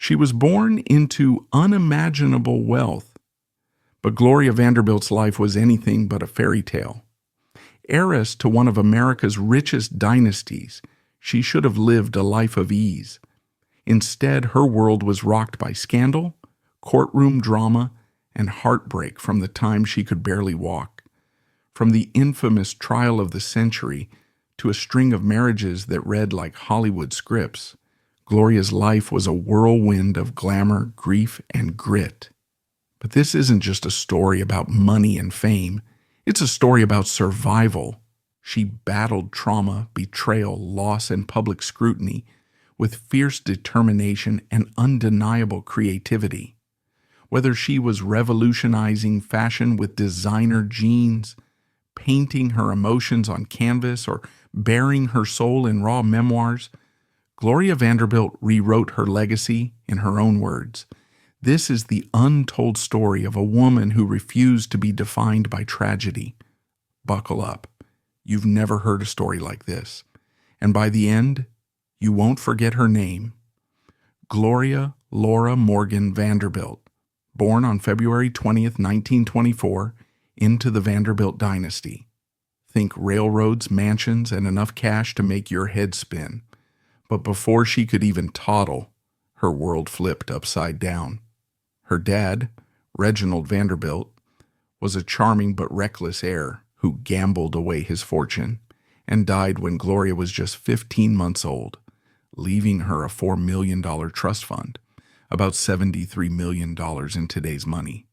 She was born into unimaginable wealth, but Gloria Vanderbilt's life was anything but a fairy tale. Heiress to one of America's richest dynasties, she should have lived a life of ease. Instead, her world was rocked by scandal, courtroom drama, and heartbreak from the time she could barely walk. From the infamous trial of the century to a string of marriages that read like Hollywood scripts, Gloria's life was a whirlwind of glamour, grief, and grit. But this isn't just a story about money and fame. It's a story about survival. She battled trauma, betrayal, loss, and public scrutiny with fierce determination and undeniable creativity. Whether she was revolutionizing fashion with designer jeans, painting her emotions on canvas, or bearing her soul in raw memoirs, Gloria Vanderbilt rewrote her legacy in her own words. This is the untold story of a woman who refused to be defined by tragedy. Buckle up. You've never heard a story like this. And by the end, you won't forget her name. Gloria Laura Morgan Vanderbilt, born on February 20th, 1924, into the Vanderbilt dynasty. Think railroads, mansions, and enough cash to make your head spin. But before she could even toddle, her world flipped upside down. Her dad, Reginald Vanderbilt, was a charming but reckless heir who gambled away his fortune and died when Gloria was just 15 months old, leaving her a $4 million trust fund, about $73 million in today's money.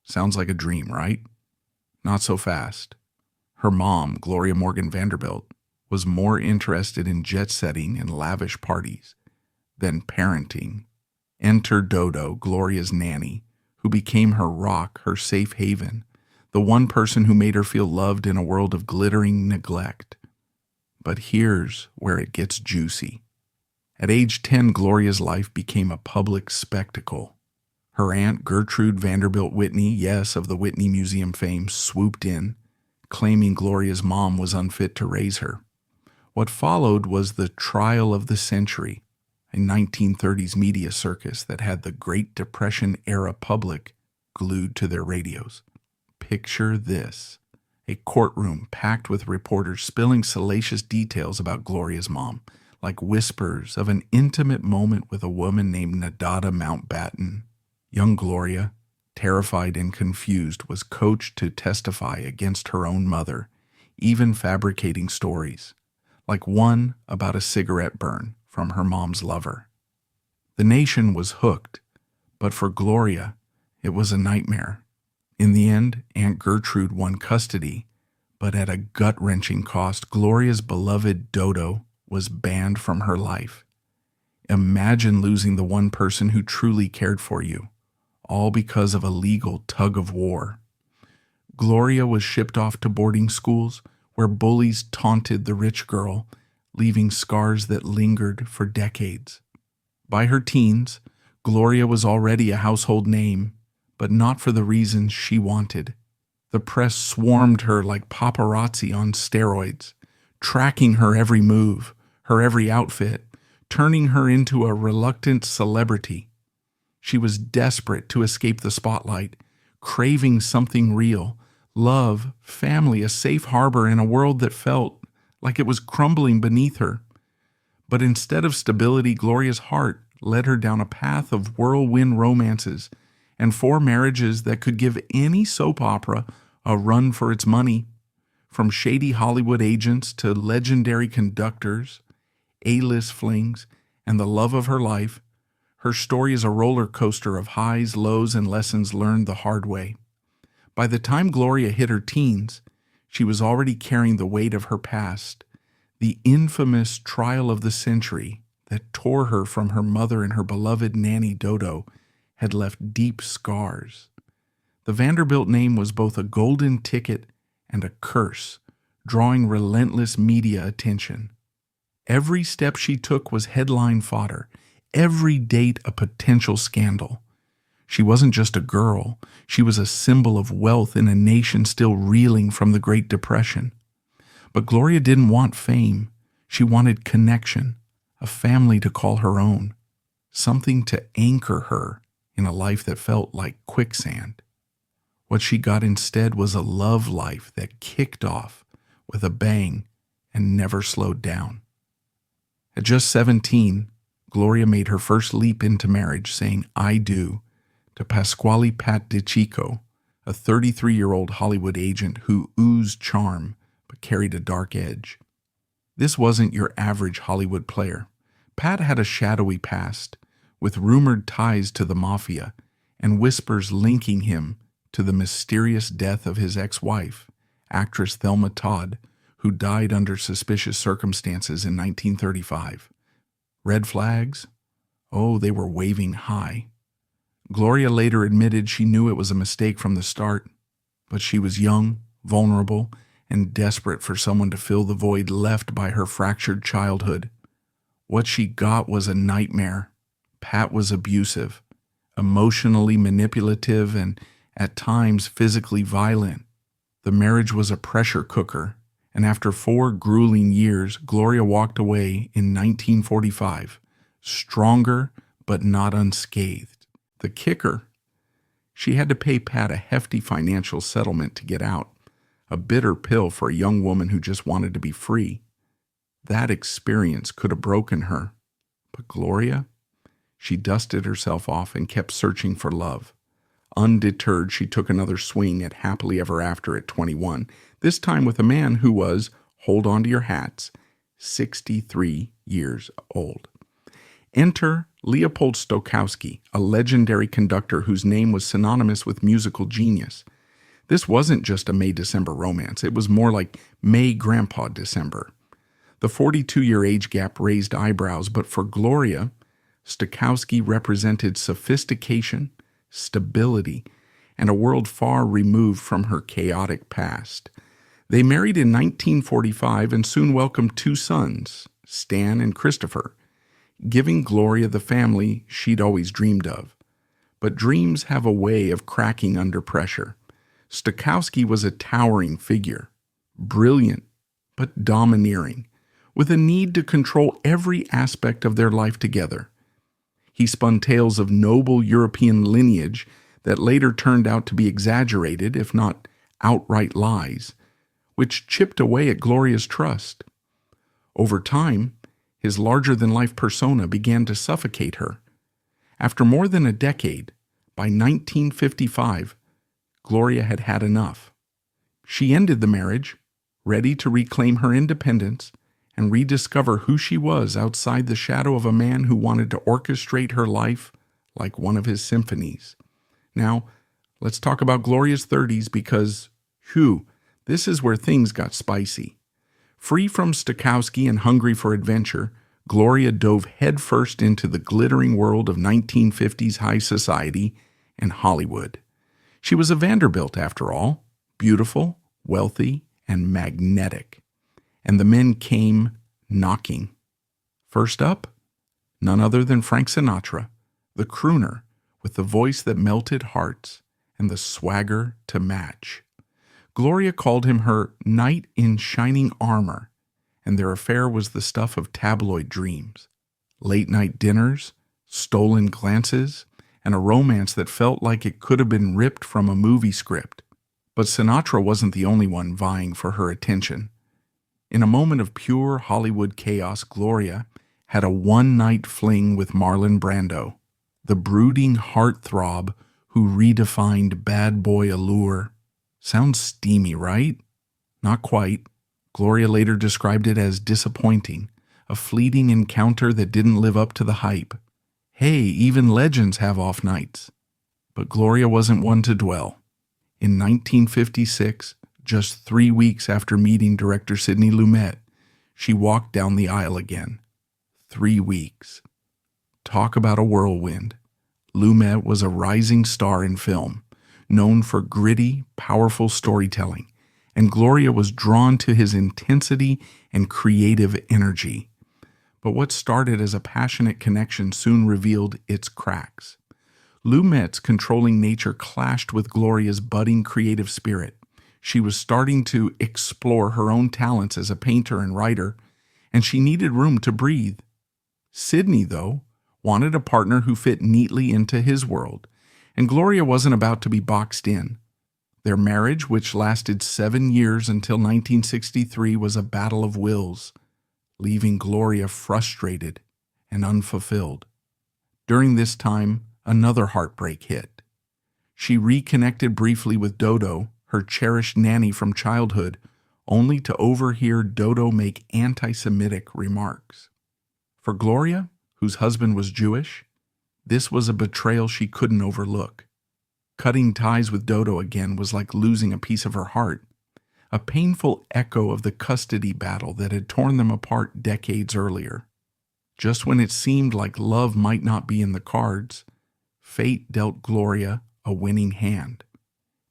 Sounds like a dream, right? Not so fast. Her mom, Gloria Morgan Vanderbilt, was more interested in jet-setting and lavish parties than parenting. Enter Dodo, Gloria's nanny, who became her rock, her safe haven, the one person who made her feel loved in a world of glittering neglect. But here's where it gets juicy. At age 10, Gloria's life became a public spectacle. Her aunt Gertrude Vanderbilt Whitney, yes, of the Whitney Museum fame, swooped in, claiming Gloria's mom was unfit to raise her. What followed was the trial of the century, a 1930s media circus that had the Great Depression-era public glued to their radios. Picture this: a courtroom packed with reporters spilling salacious details about Gloria's mom, like whispers of an intimate moment with a woman named Nadada Mountbatten. Young Gloria, terrified and confused, was coached to testify against her own mother, even fabricating stories, like one about a cigarette burn from her mom's lover. The nation was hooked, but for Gloria, it was a nightmare. In the end, Aunt Gertrude won custody, but at a gut-wrenching cost. Gloria's beloved Dodo was banned from her life. Imagine losing the one person who truly cared for you, all because of a legal tug-of-war. Gloria was shipped off to boarding schools where bullies taunted the rich girl, leaving scars that lingered for decades. By her teens, Gloria was already a household name, but not for the reasons she wanted. The press swarmed her like paparazzi on steroids, tracking her every move, her every outfit, turning her into a reluctant celebrity. She was desperate to escape the spotlight, craving something real, love, family, a safe harbor in a world that felt like it was crumbling beneath her. But instead of stability, Gloria's heart led her down a path of whirlwind romances and 4 marriages that could give any soap opera a run for its money. From shady Hollywood agents to legendary conductors, A-list flings, and the love of her life, her story is a roller coaster of highs, lows, and lessons learned the hard way. By the time Gloria hit her teens, she was already carrying the weight of her past, the infamous trial of the century that tore her from her mother and her beloved nanny Dodo had left deep scars. The Vanderbilt name was both a golden ticket and a curse, drawing relentless media attention. Every step she took was headline fodder, every date a potential scandal. She wasn't just a girl, she was a symbol of wealth in a nation still reeling from the Great Depression. But Gloria didn't want fame. She wanted connection, a family to call her own. something to anchor her in a life that felt like quicksand. What she got instead was a love life that kicked off with a bang and never slowed down. At just 17, Gloria made her first leap into marriage, saying "I do" to Pasquale Pat DiCicco, a 33-year-old Hollywood agent who oozed charm but carried a dark edge. This wasn't your average Hollywood player. Pat had a shadowy past, with rumored ties to the mafia and whispers linking him to the mysterious death of his ex-wife, actress Thelma Todd, who died under suspicious circumstances in 1935. Red flags? Oh, they were waving high. Gloria later admitted she knew it was a mistake from the start, but she was young, vulnerable, and desperate for someone to fill the void left by her fractured childhood. What she got was a nightmare. Pat was abusive, emotionally manipulative, and at times physically violent. The marriage was a pressure cooker, and after 4 grueling years, Gloria walked away in 1945, stronger but not unscathed. The kicker: she had to pay Pat a hefty financial settlement to get out, a bitter pill for a young woman who just wanted to be free. That experience could have broken her, but Gloria, she dusted herself off and kept searching for love. Undeterred, she took another swing at happily ever after at 21, this time with a man who was, hold on to your hats, 63 years old. Enter Leopold Stokowski, a legendary conductor whose name was synonymous with musical genius. This wasn't just a May-December romance. It was more like May-Grandpa December. The 42-year age gap raised eyebrows, but for Gloria, Stokowski represented sophistication, stability, and a world far removed from her chaotic past. They married in 1945 and soon welcomed 2 sons, Stan and Christopher, giving Gloria the family she'd always dreamed of. But dreams have a way of cracking under pressure. Stokowski was a towering figure, brilliant but domineering, with a need to control every aspect of their life together. He spun tales of noble European lineage that later turned out to be exaggerated, if not outright lies, which chipped away at Gloria's trust. Over time, his larger-than-life persona began to suffocate her. After more than a decade, by 1955, Gloria had had enough. She ended the marriage, ready to reclaim her independence and rediscover who she was outside the shadow of a man who wanted to orchestrate her life like one of his symphonies. Now, let's talk about Gloria's 30s because, this is where things got spicy. Free from Stokowski and hungry for adventure, Gloria dove headfirst into the glittering world of 1950s high society and Hollywood. She was a Vanderbilt, after all, beautiful, wealthy, and magnetic. And the men came knocking. First up, none other than Frank Sinatra, the crooner with the voice that melted hearts and the swagger to match. Gloria called him her knight in shining armor, and their affair was the stuff of tabloid dreams. Late-night dinners, stolen glances, and a romance that felt like it could have been ripped from a movie script. But Sinatra wasn't the only one vying for her attention. In a moment of pure Hollywood chaos, Gloria had a one-night fling with Marlon Brando, the brooding heartthrob who redefined bad boy allure. Sounds steamy, right? Not quite. Gloria later described it as disappointing, a fleeting encounter that didn't live up to the hype. Hey, even legends have off nights. But Gloria wasn't one to dwell. In 1956, just 3 weeks after meeting director Sidney Lumet, she walked down the aisle again. 3 weeks. Talk about a whirlwind. Lumet was a rising star in film, known for gritty, powerful storytelling, and Gloria was drawn to his intensity and creative energy. But what started as a passionate connection soon revealed its cracks. Lumet's controlling nature clashed with Gloria's budding creative spirit. She was starting to explore her own talents as a painter and writer, and she needed room to breathe. Sidney, though, wanted a partner who fit neatly into his world, and Gloria wasn't about to be boxed in. Their marriage, which lasted 7 years until 1963, was a battle of wills, leaving Gloria frustrated and unfulfilled. During this time, another heartbreak hit. She reconnected briefly with Dodo, her cherished nanny from childhood, only to overhear Dodo make anti-Semitic remarks. For Gloria, whose husband was Jewish, this was a betrayal she couldn't overlook. Cutting ties with Dodo again was like losing a piece of her heart, a painful echo of the custody battle that had torn them apart decades earlier. Just when it seemed like love might not be in the cards, fate dealt Gloria a winning hand.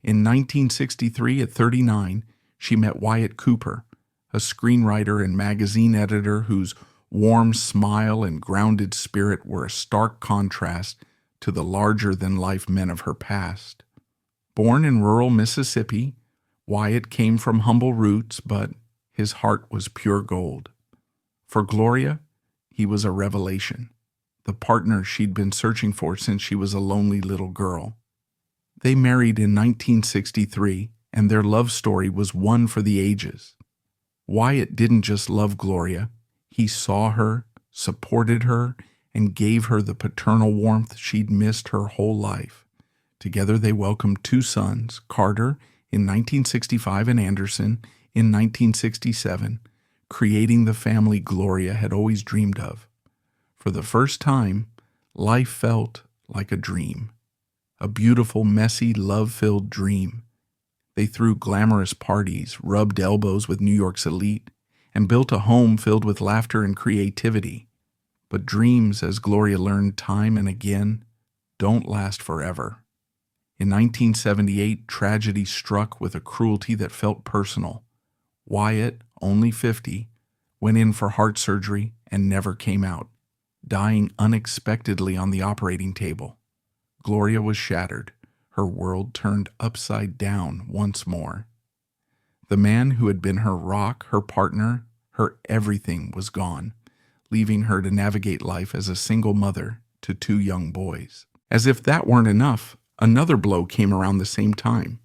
In 1963, at 39, she met Wyatt Cooper, a screenwriter and magazine editor whose warm smile and grounded spirit were a stark contrast to the larger-than-life men of her past. Born in rural Mississippi, Wyatt came from humble roots, but his heart was pure gold. For Gloria, he was a revelation, the partner she'd been searching for since she was a lonely little girl. They married in 1963, and their love story was one for the ages. Wyatt didn't just love Gloria, he saw her, supported her, and gave her the paternal warmth she'd missed her whole life. Together they welcomed 2 sons, Carter in 1965 and Anderson in 1967, creating the family Gloria had always dreamed of. For the first time, life felt like a dream. A beautiful, messy, love-filled dream. They threw glamorous parties, rubbed elbows with New York's elite, and built a home filled with laughter and creativity. But dreams, as Gloria learned time and again, don't last forever. In 1978, tragedy struck with a cruelty that felt personal. Wyatt, only 50, went in for heart surgery and never came out, dying unexpectedly on the operating table. Gloria was shattered, her world turned upside down once more. The man who had been her rock, her partner, her everything was gone, leaving her to navigate life as a single mother to 2 young boys. As if that weren't enough, another blow came around the same time.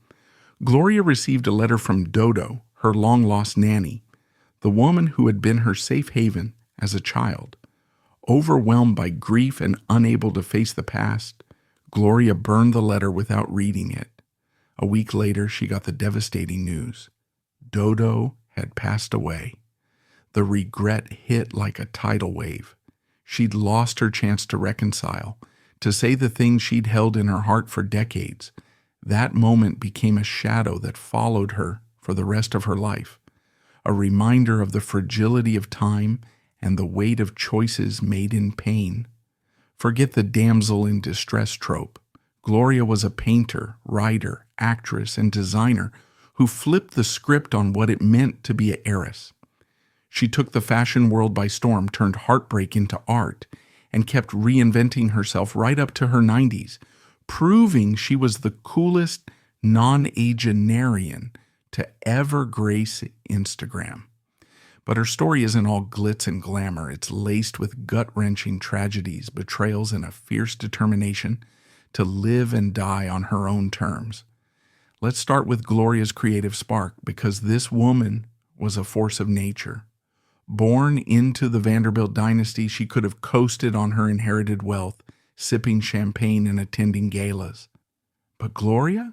Gloria received a letter from Dodo, her long-lost nanny, the woman who had been her safe haven as a child. Overwhelmed by grief and unable to face the past, Gloria burned the letter without reading it. A week later, she got the devastating news. Dodo had passed away. The regret hit like a tidal wave. She'd lost her chance to reconcile, to say the things she'd held in her heart for decades. That moment became a shadow that followed her for the rest of her life, a reminder of the fragility of time and the weight of choices made in pain. Forget the damsel in distress trope. Gloria was a painter, writer, actress, and designer who flipped the script on what it meant to be an heiress. She took the fashion world by storm, turned heartbreak into art, and kept reinventing herself right up to her 90s, proving she was the coolest nonagenarian to ever grace Instagram. But her story isn't all glitz and glamour. It's laced with gut-wrenching tragedies, betrayals, and a fierce determination to live and die on her own terms. Let's start with Gloria's creative spark, because this woman was a force of nature. Born into the Vanderbilt dynasty, she could have coasted on her inherited wealth, sipping champagne and attending galas. But Gloria?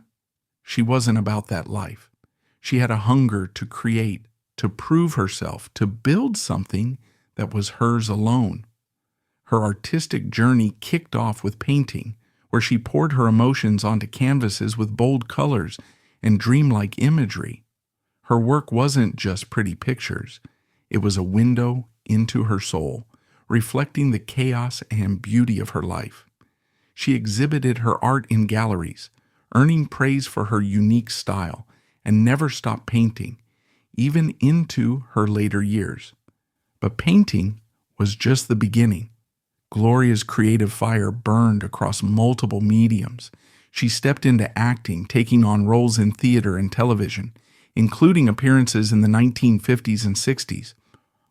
She wasn't about that life. She had a hunger to create, to prove herself, to build something that was hers alone. Her artistic journey kicked off with painting, where she poured her emotions onto canvases with bold colors and dreamlike imagery. Her work wasn't just pretty pictures. It was a window into her soul, reflecting the chaos and beauty of her life. She exhibited her art in galleries, earning praise for her unique style, and never stopped painting, even into her later years. But painting was just the beginning. Gloria's creative fire burned across multiple mediums. She stepped into acting, taking on roles in theater and television, including appearances in the 1950s and 60s,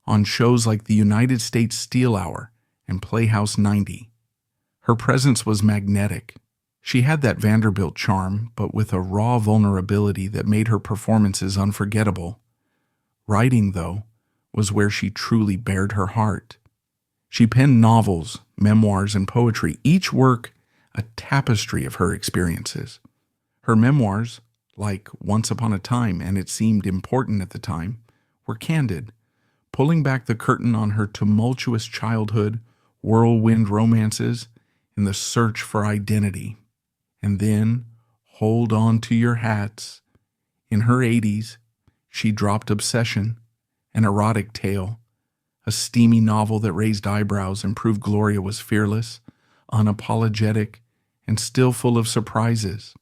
on shows like the United States Steel Hour and Playhouse 90. Her presence was magnetic. She had that Vanderbilt charm, but with a raw vulnerability that made her performances unforgettable. Writing, though, was where she truly bared her heart. She penned novels, memoirs, and poetry, each work a tapestry of her experiences. Her memoirs, like Once Upon a Time and It Seemed Important at the Time, were candid, pulling back the curtain on her tumultuous childhood, whirlwind romances, and the search for identity. And then, Hold On to Your Hats. In her 80s, she dropped Obsession, an erotic tale, a steamy novel that raised eyebrows and proved Gloria was fearless, unapologetic, and still full of surprises.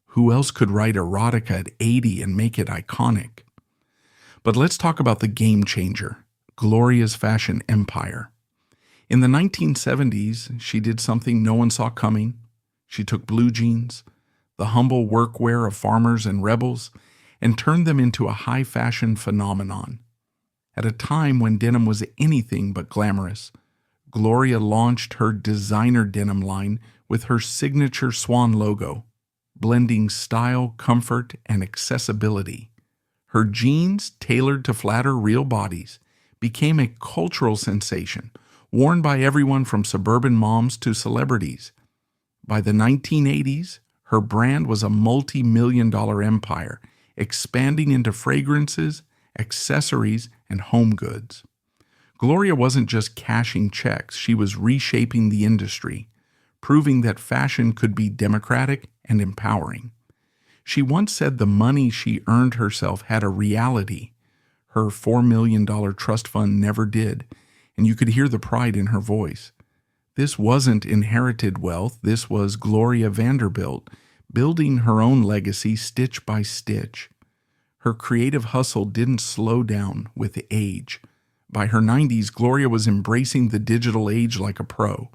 Who else could write erotica at 80 and make it iconic? But let's talk about the game changer, Gloria's fashion empire. In the 1970s, she did something no one saw coming. She took blue jeans, the humble workwear of farmers and rebels, and turned them into a high-fashion phenomenon. At a time when denim was anything but glamorous, Gloria launched her designer denim line with her signature swan logo, blending style, comfort, and accessibility. Her jeans, tailored to flatter real bodies, became a cultural sensation, worn by everyone from suburban moms to celebrities. By the 1980s, her brand was a multi-million-dollar empire, expanding into fragrances, accessories, and home goods. Gloria wasn't just cashing checks, she was reshaping the industry, proving that fashion could be democratic and empowering. She once said the money she earned herself had a reality. Her $4 million trust fund never did, and you could hear the pride in her voice. This wasn't inherited wealth, this was Gloria Vanderbilt, building her own legacy stitch by stitch. Her creative hustle didn't slow down with age. By her 90s, Gloria was embracing the digital age like a pro.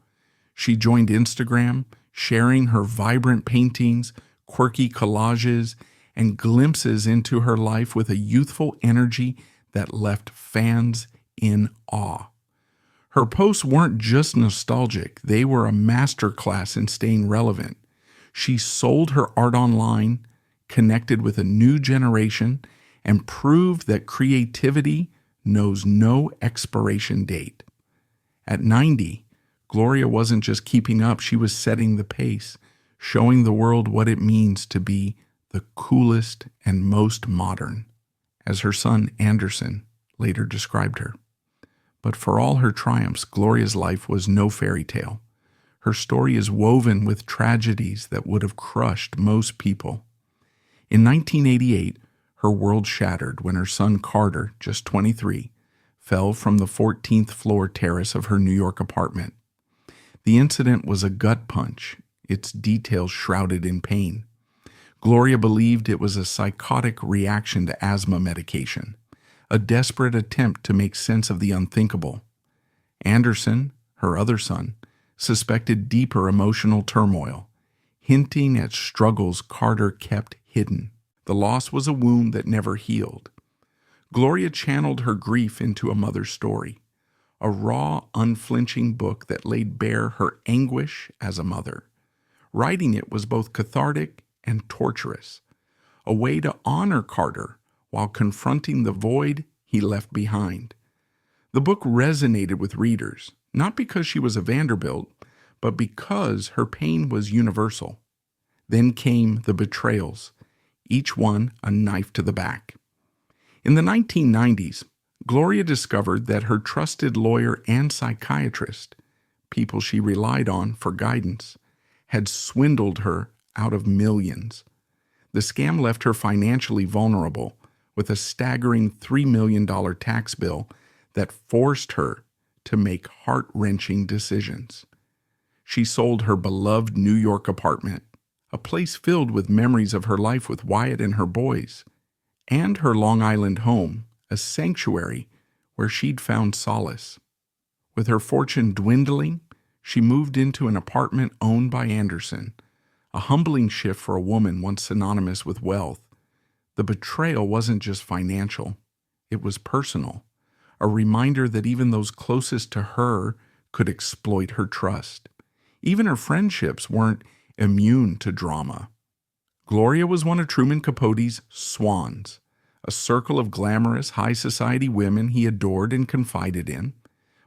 She joined Instagram, sharing her vibrant paintings, quirky collages, and glimpses into her life with a youthful energy that left fans in awe. Her posts weren't just nostalgic, they were a masterclass in staying relevant. She sold her art online, connected with a new generation, and proved that creativity knows no expiration date. At 90, Gloria wasn't just keeping up, she was setting the pace, showing the world what it means to be the coolest and most modern, as her son Anderson later described her. But for all her triumphs, Gloria's life was no fairy tale. Her story is woven with tragedies that would have crushed most people. In 1988, her world shattered when her son Carter, just 23, fell from the 14th floor terrace of her New York apartment. The incident was a gut punch, its details shrouded in pain. Gloria believed it was a psychotic reaction to asthma medication, a desperate attempt to make sense of the unthinkable. Anderson, her other son, suspected deeper emotional turmoil, hinting at struggles Carter kept hidden. The loss was a wound that never healed. Gloria channeled her grief into a mother's story, a raw, unflinching book that laid bare her anguish as a mother. Writing it was both cathartic and torturous, a way to honor Carter while confronting the void he left behind. The book resonated with readers, not because she was a Vanderbilt, but because her pain was universal. Then came the betrayals, each one a knife to the back. In the 1990s, Gloria discovered that her trusted lawyer and psychiatrist, people she relied on for guidance, had swindled her out of millions. The scam left her financially vulnerable, with a staggering $3 million tax bill that forced her to make heart-wrenching decisions. She sold her beloved New York apartment, a place filled with memories of her life with Wyatt and her boys, and her Long Island home, a sanctuary where she'd found solace. With her fortune dwindling, she moved into an apartment owned by Anderson, a humbling shift for a woman once synonymous with wealth. The betrayal wasn't just financial, it was personal, a reminder that even those closest to her could exploit her trust. Even her friendships weren't immune to drama. Gloria was one of Truman Capote's swans, a circle of glamorous, high society women he adored and confided in,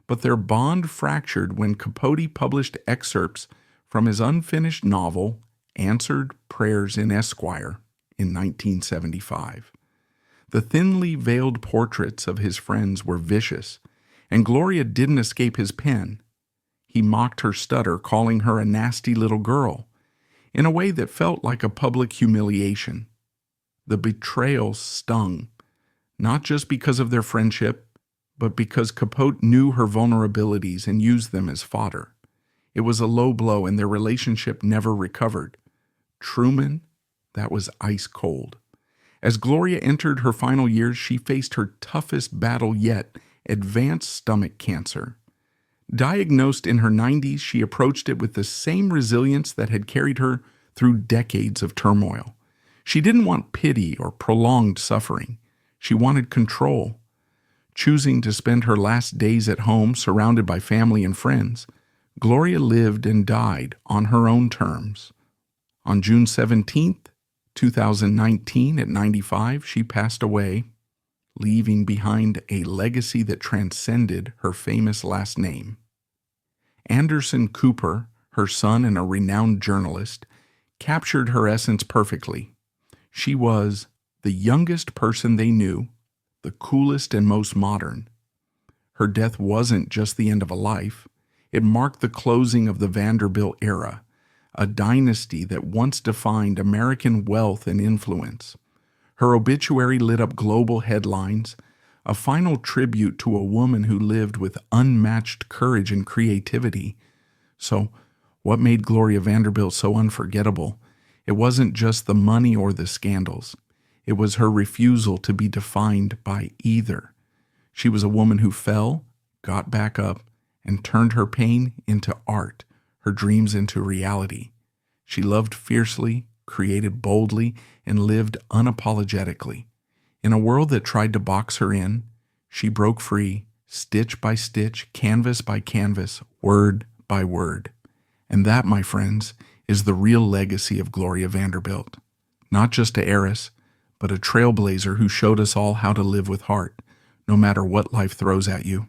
but their bond fractured when Capote published excerpts from his unfinished novel, Answered Prayers in Esquire, in 1975. The thinly veiled portraits of his friends were vicious, and Gloria didn't escape his pen. He mocked her stutter, calling her a nasty little girl, in a way that felt like a public humiliation. The betrayal stung, not just because of their friendship, but because Capote knew her vulnerabilities and used them as fodder. It was a low blow, and their relationship never recovered. Truman, that was ice cold. As Gloria entered her final years, she faced her toughest battle yet, advanced stomach cancer. Diagnosed in her 90s, she approached it with the same resilience that had carried her through decades of turmoil. She didn't want pity or prolonged suffering. She wanted control. Choosing to spend her last days at home surrounded by family and friends, Gloria lived and died on her own terms. On June 17th, 2019, at 95, she passed away, leaving behind a legacy that transcended her famous last name. Anderson Cooper, her son and a renowned journalist, captured her essence perfectly. She was the youngest person they knew, the coolest and most modern. Her death wasn't just the end of a life. It marked the closing of the Vanderbilt era, a dynasty that once defined American wealth and influence. Her obituary lit up global headlines, a final tribute to a woman who lived with unmatched courage and creativity. So, what made Gloria Vanderbilt so unforgettable? It wasn't just the money or the scandals. It was her refusal to be defined by either. She was a woman who fell, got back up, and turned her pain into art, her dreams into reality. She loved fiercely, created boldly, and lived unapologetically. In a world that tried to box her in, she broke free, stitch by stitch, canvas by canvas, word by word. And that, my friends, is the real legacy of Gloria Vanderbilt. Not just a heiress, but a trailblazer who showed us all how to live with heart, no matter what life throws at you.